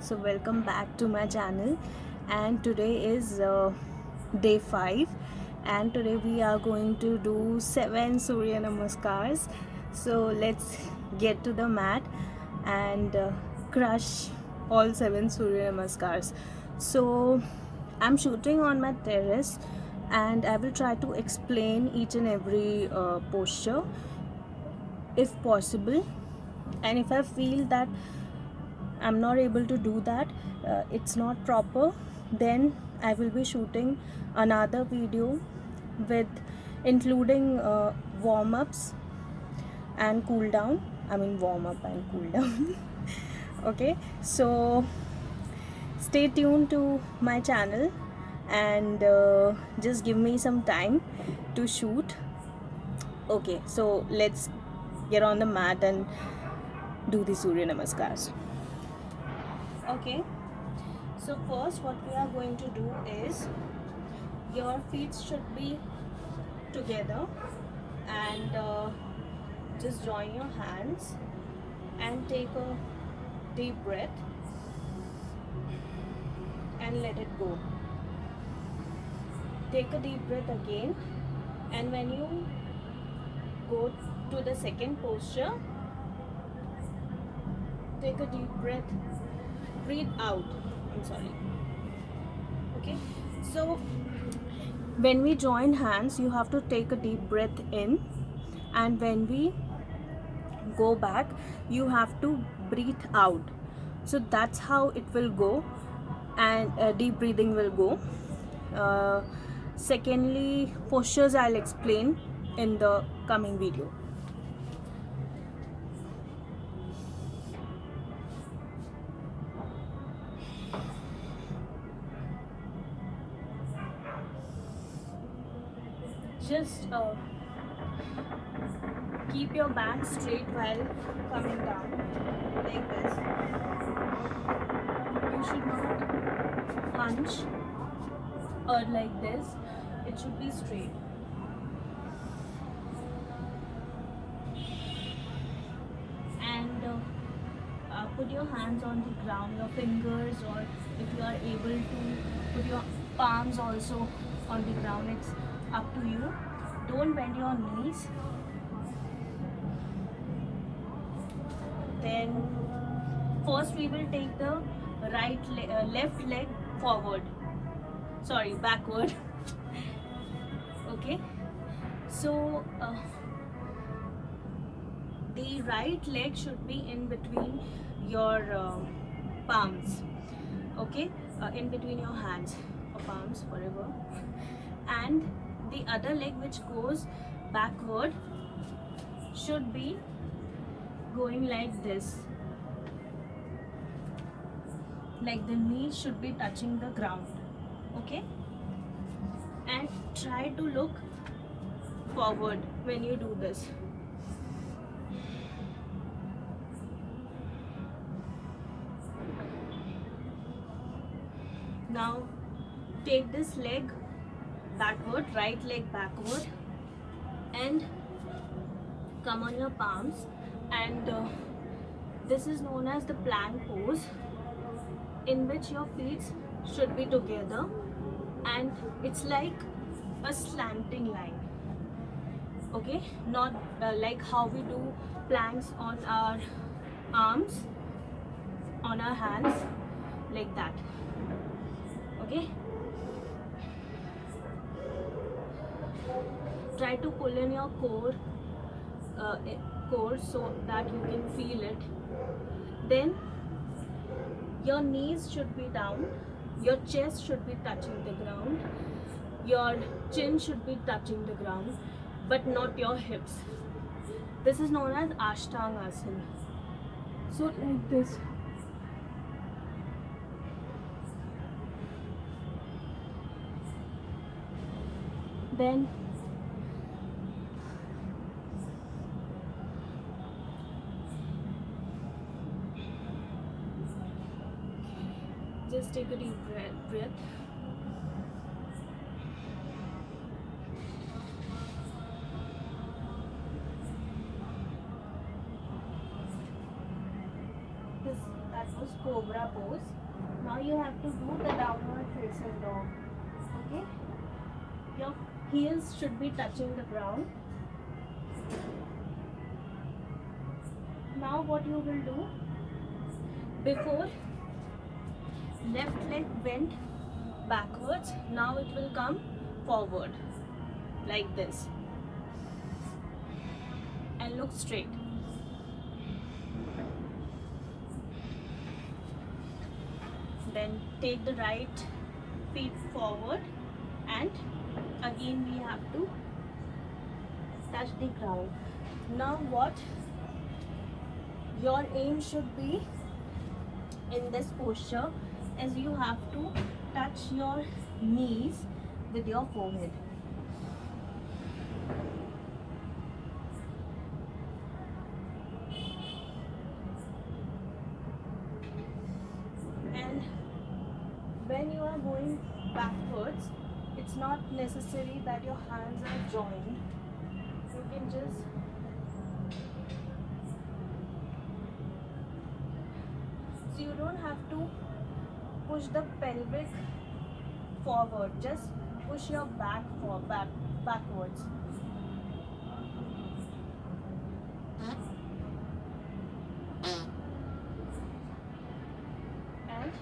So welcome back to my channel, and today is day 5, and today we are going to do 7 Surya Namaskars. So let's get to the mat and crush all 7 Surya Namaskars. So I'm shooting on my terrace, and I will try to explain each and every posture if possible, and if I feel that I'm not able to do that, it's not proper, then I will be shooting another video with including warm-ups and cool down. I mean warm up and cool down. Okay, so stay tuned to my channel and just give me some time to shoot. Okay, so let's get on the mat and do the Surya Namaskars. Okay, so first what we are going to do is your feet should be together, and just join your hands and take a deep breath and let it go. Take a deep breath again, and when you go to the second posture, take a deep breath, breathe out. I'm sorry. Okay, so when we join hands, you have to take a deep breath in, and when we go back, you have to breathe out. So that's how it will go, and deep breathing will go. uh, Secondly, postures I'll explain in the coming video. Just keep your back straight while coming down like this. You should not hunch or like this. It should be straight. And put your hands on the ground, your fingers, or if you are able to put your palms also on the ground, it's up to you. Don't bend your knees. Then first we will take the left leg forward, sorry, backward. Okay, so the right leg should be in between your palms. Okay, in between your hands or palms, whatever. And the other leg, which goes backward, should be going like this, like the knees should be touching the ground. Okay, and try to look forward when you do this. Now take this leg backward, right leg backward, and come on your palms, and this is known as the plank pose, in which your feet should be together, and it's like a slanting line. Okay, not like how we do planks on our arms, on our hands, like that. Okay, try to pull in your core so that you can feel it. Then your knees should be down, your chest should be touching the ground, your chin should be touching the ground, but not your hips. This is known as Ashtangasana. So like this. Then just take a deep breath. This that was cobra pose. Now you have to do the downward facing dog. Okay, your heels should be touching the ground. Now what you will do, before left leg bent backwards, now it will come forward like this and look straight. Then take the right feet forward and again we have to touch the ground. Now what your aim should be in this posture is you have to touch your knees with your forehead. And when you are going backwards, it's not necessary that your hands are joined. You can just so you don't have to push the pelvic forward, just push your backwards. And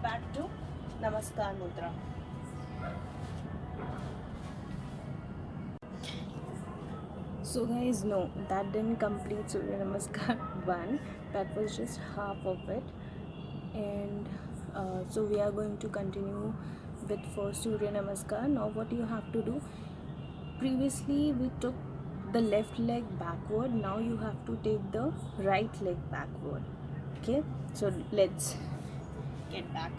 back to Namaskar Mudra. So guys, no, that didn't complete Surya Namaskar 1. That was just half of it. And so we are going to continue with for Surya Namaskar. Now what you have to do, previously we took the left leg backward, now you have to take the right leg backward. Okay, so let's get back.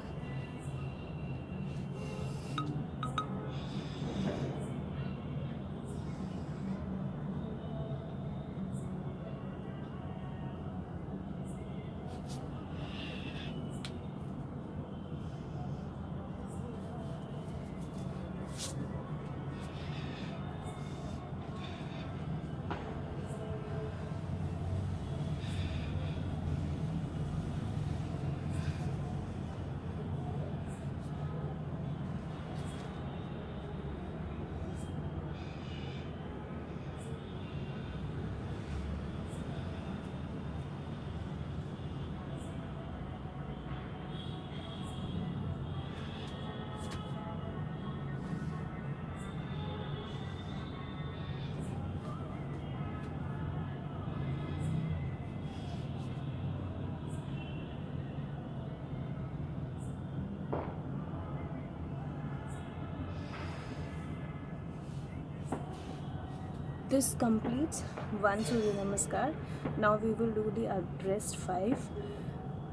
This completes one Surya Namaskar. Now we will do the rest 5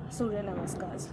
Surya Namaskars.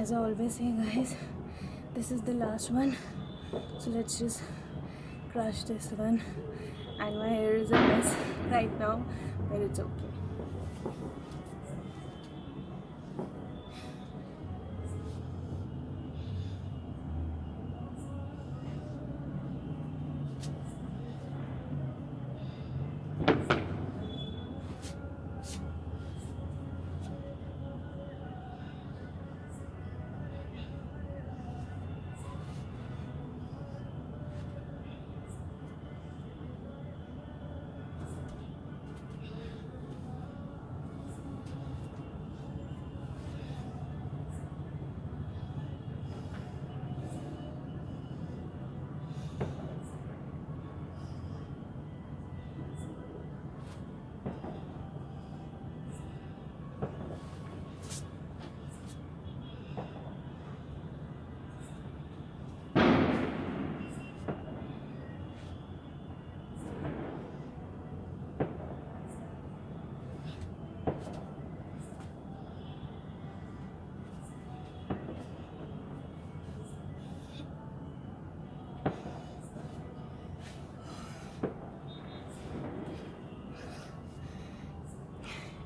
as I always say, guys, this is the last one, so let's just crush this one. And my hair is a mess right now, but it's okay.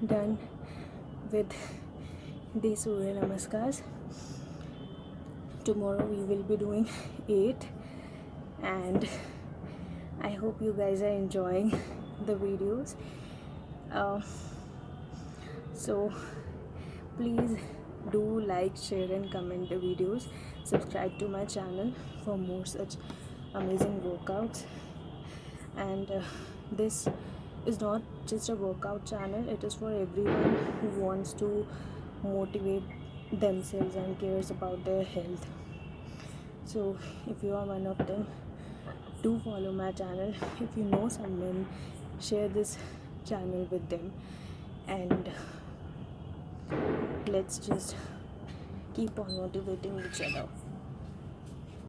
Done with the Surya Namaskars. Tomorrow we will be doing 8, and I hope you guys are enjoying the videos. So please do like, share and comment the videos. Subscribe to my channel for more such amazing workouts. And this is not just a workout channel, it is for everyone who wants to motivate themselves and cares about their health. So if you are one of them, do follow my channel. If you know someone, share this channel with them, and let's just keep on motivating each other.